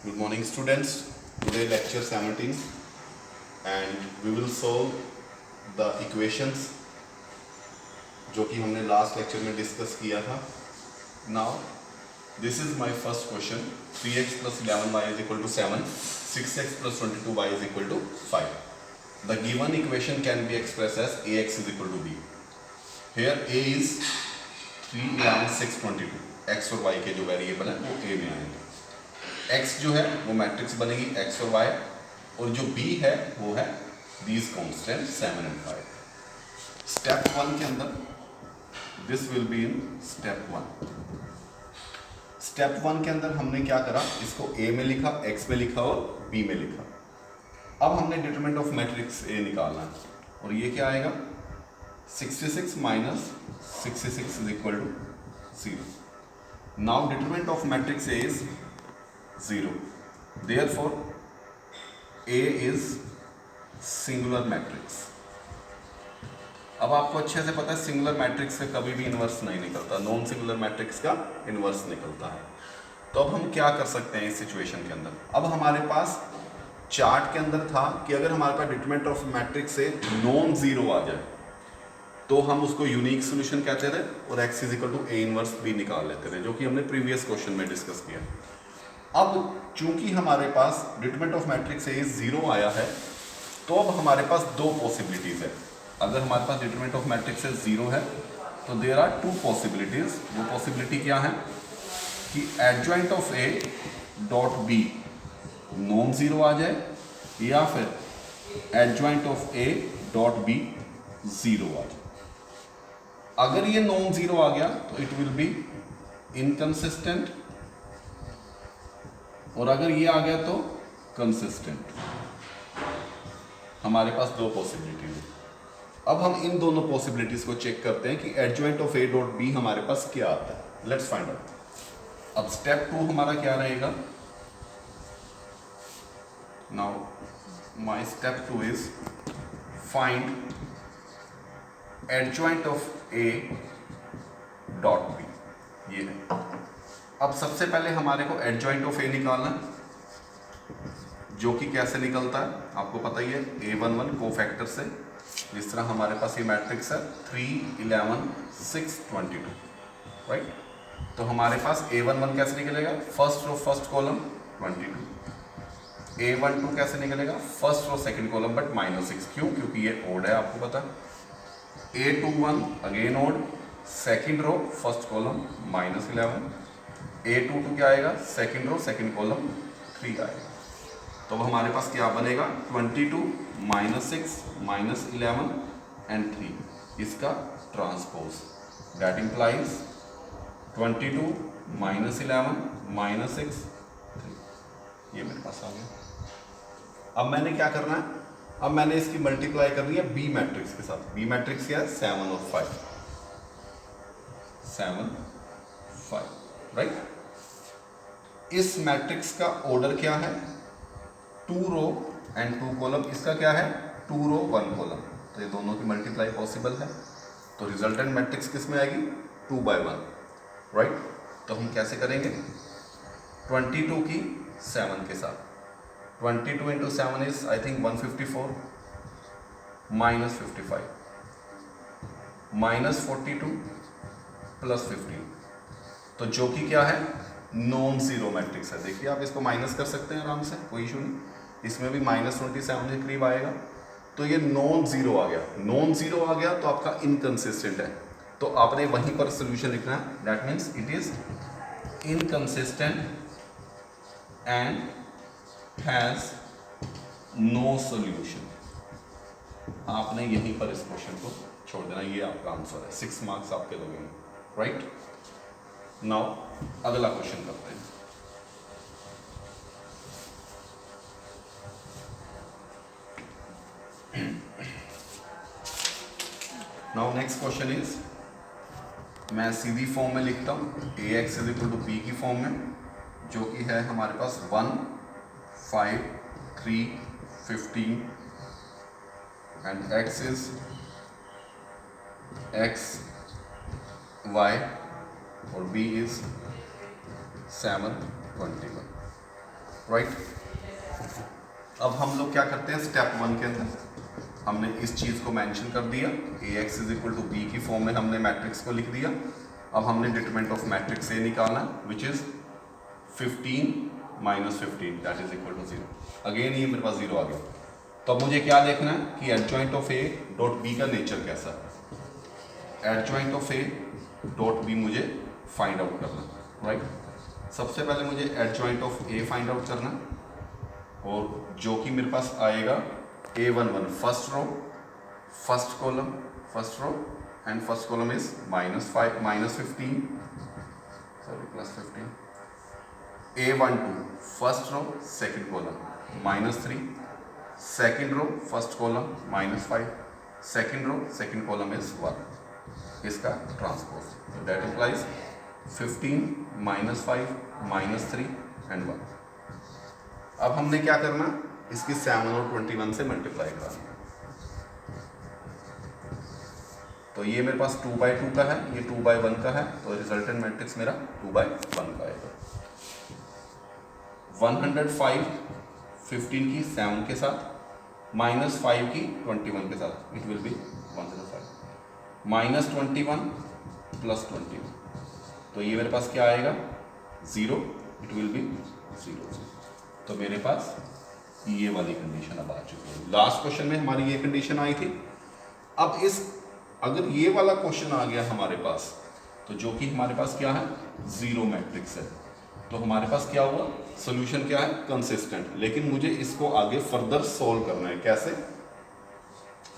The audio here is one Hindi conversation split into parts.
Good morning students. Today lecture 17 and we will solve the equations जो कि हमने लास्ट लेक्चर में डिस्कस किया था. Now this is my first question. 3x plus 11y is equal to 7. 6x plus 22y is equal to 5. The given equation can be expressed as ax is equal to b. Here a is 3, 11, 6, 22. x और y के जो वेरिएबल हैं वो a में आएंगे. x जो है वो मैट्रिक्स बनेगी x और y, और जो b है वो है these constant 7 and 5. स्टेप 1 के अंदर this will be in step 1. Step 1 के अंदर हमने क्या करा, इसको a में लिखा, x में लिखा और b में लिखा. अब हमने डिटरमिनेंट ऑफ मैट्रिक्स a निकालना है, और ये क्या आएगा 66 minus 66 is equal to 0. Now determinant of matrix a is 0. Therefore, A is singular matrix. अब आपको अच्छे से पता है सिंगुलर मैट्रिक्स से कभी भी इनवर्स नहीं निकलता, नॉन सिंगुलर मैट्रिक्स का इनवर्स निकलता है. तो अब हम क्या कर सकते हैं इस सिचुएशन के अंदर. अब हमारे पास चार्ट के अंदर था कि अगर हमारे पास डिटरमिनेंट ऑफ मैट्रिक्स से नॉन जीरो आ जाए तो हम उसको यूनिक सोल्यूशन कहते थे और x is equal to a inverse b निकाल लेते थे, जो कि हमने प्रीवियस क्वेश्चन में डिस्कस किया. अब चूंकि हमारे पास डिटरमिनेंट ऑफ मैट्रिक्स ए 0 आया है, तो अब हमारे पास दो पॉसिबिलिटीज है. अगर हमारे पास डिटरमिनेंट ऑफ मैट्रिक्स से 0 है तो देयर आर टू पॉसिबिलिटीज. वो पॉसिबिलिटी क्या है कि adjoint of A dot B non zero आ जाए, या फिर adjoint of A dot B 0 आ जाए. अगर ये नॉन जीरो आ गया तो इट विल बी इनकंसिस्टेंट, और अगर ये आ गया तो कंसिस्टेंट. हमारे पास दो पॉसिबिलिटीज है. अब हम इन दोनों पॉसिबिलिटीज को चेक करते हैं कि adjoint of A dot B हमारे पास क्या आता है. Let's find out. अब स्टेप 2 हमारा क्या रहेगा. Now my step 2 is find adjoint of A dot B. ये है. अब सबसे पहले हमारे को एडजॉइंट ऑफ ए निकालना, जो कि कैसे निकलता है आपको पता ही है, a11 कोफैक्टर से. जिस तरह हमारे पास ये मैट्रिक्स है 3, 11, 6, 22, राइट. तो हमारे पास a11 कैसे निकलेगा, first row first column 22. a12 कैसे निकलेगा, first row second column but -6. क्यों? क्योंकि ये ओड है, आपको पता. a21 again odd, second row first column -11. a22 क्या आएगा, सेकंड रो सेकंड कॉलम 3 आएगा. तो अब हमारे पास क्या बनेगा 22 -6 -11 एंड 3, इसका ट्रांसपोज. That implies 22 -11 -6 3. ये मेरे पास आ गया. अब मैंने क्या करना है, अब मैंने इसकी मल्टीप्लाई करनी है बी मैट्रिक्स के साथ. बी मैट्रिक्स क्या है, 7 और 5. 7 5, राइट. इस मैट्रिक्स का ऑर्डर क्या है, 2 रो एंड 2 कॉलम. इसका क्या है, 2 रो 1 कॉलम. तो ये दोनों की मल्टीप्लाई पॉसिबल है. तो रिजल्टेंट मैट्रिक्स किस में आएगी, 2 by 1, राइट. तो हम कैसे करेंगे, 22 की 7 के साथ. 22 इंटू 7 इज आई थिंक 154 -55 -42 +15. तो जो कि क्या है, नॉन जीरो मैट्रिक्स है. देखिए आप इसको माइनस कर सकते हैं आराम से, कोई इशू नहीं. इसमें भी -27 के करीब आएगा. तो ये नॉन जीरो आ गया. नॉन जीरो आ गया तो आपका इनकंसिस्टेंट है. तो आपने वहीं पर सोल्यूशन लिखना है. That means it is inconsistent and has no solution. आपने यहीं पर इस क्वेश्चन को छोड़ देना. ये आपका आंसर है. 6 मार्क्स आपके लगेंगे, राइट. नाउ अगला क्वेश्चन करते हैं. नाउ नेक्स्ट क्वेश्चन इज, मैं सीधी फॉर्म में लिखता हूँ, ax is equal to b की फॉर्म में, जो कि है हमारे पास 1, 5, 3, 15 and x is x, y और b इज 7, 21. राइट। अब हम लोग क्या करते हैं, स्टेप 1 के अंदर हमने इस चीज़ को मेंशन कर दिया, Ax is equal to B की फॉर्म में हमने मैट्रिक्स को लिख दिया। अब हमने डिटरमिनेंट ऑफ मैट्रिक्स ए निकालना, which is 15 minus 15 that is equal to 0। Again ये मेरे पास 0 आ गया। तो अब मुझे क्या देखना है कि adjoint of A dot B का नेचर कैसा है। Adjoint of A dot B मुझे फाइंड आउट करना, राइट। सबसे पहले मुझे adjoint of A find out करना, और जो कि मेरे पास आएगा A11 first row, first column, first row, and first column is -5 -15 sorry +15। A12 first row second column -3, second row first column -5, second row second column is 1, इसका ट्रांसपोज। तो दैट इम्प्लाइज 15 -5 -3 एंड 1। अब हमने क्या करना, इसकी 7 और 21 से मल्टीप्लाई कराना। तो ये मेरे पास 2/2 का है, ये 2/1 का है, तो रिजल्टेंट मैट्रिक्स मेरा 2/1 का आएगा। 105 15 की 7 के साथ, -5 की 21 के साथ, इट विल बी 105 -21 +21, तो ये मेरे पास क्या आएगा 0, इट विल बी 0। तो मेरे पास ये वाली कंडीशन अब आ चुकी है। लास्ट क्वेश्चन में हमारी ये कंडीशन आई थी। अब अगर ये वाला क्वेश्चन आ गया हमारे पास, तो जो कि हमारे पास क्या है, 0 मैट्रिक्स है, तो हमारे पास क्या हुआ, सोल्यूशन क्या है, कंसिस्टेंट। लेकिन मुझे इसको आगे फर्दर सॉल्व करना है, कैसे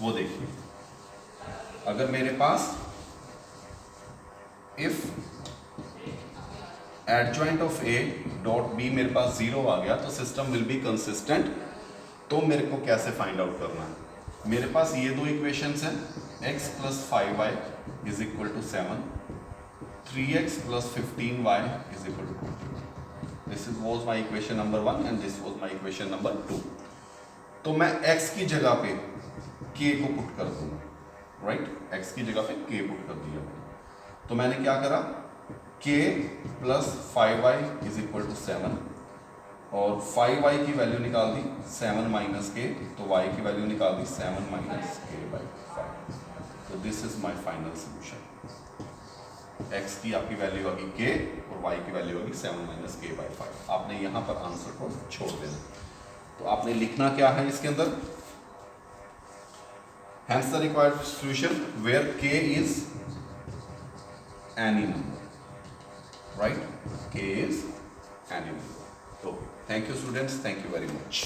वो देखिए। अगर मेरे पास if adjoint of A dot B मेरे पास 0 आ गया, तो सिस्टम विल बी कंसिस्टेंट। तो मेरे को कैसे फाइंड आउट करना है, मेरे पास ये दो इक्वेशंस हैं, x + 5y is equal to 7, 3x + 15y is equal to 2। This was my equation number 1 and this was my equation number 2। तो मैं x की जगह पे k को पुट कर दूंगा, राइट। x की जगह पे k पुट कर दिया। तो मैंने क्या करा, k + 5y is equal to 7, और 5y की वैल्यू निकाल दी 7 - k, तो y की वैल्यू निकाल दी 7 - k/5। तो this is my final solution. x की आपकी वैल्यू होगी k और y की वैल्यू होगी 7 - k/5। आपने यहाँ पर आंसर को छोड़ देना। तो आपने लिखना क्या है इसके अंदर, hence the required solution where k is any number, right, k is any number. So thank you students, thank you very much.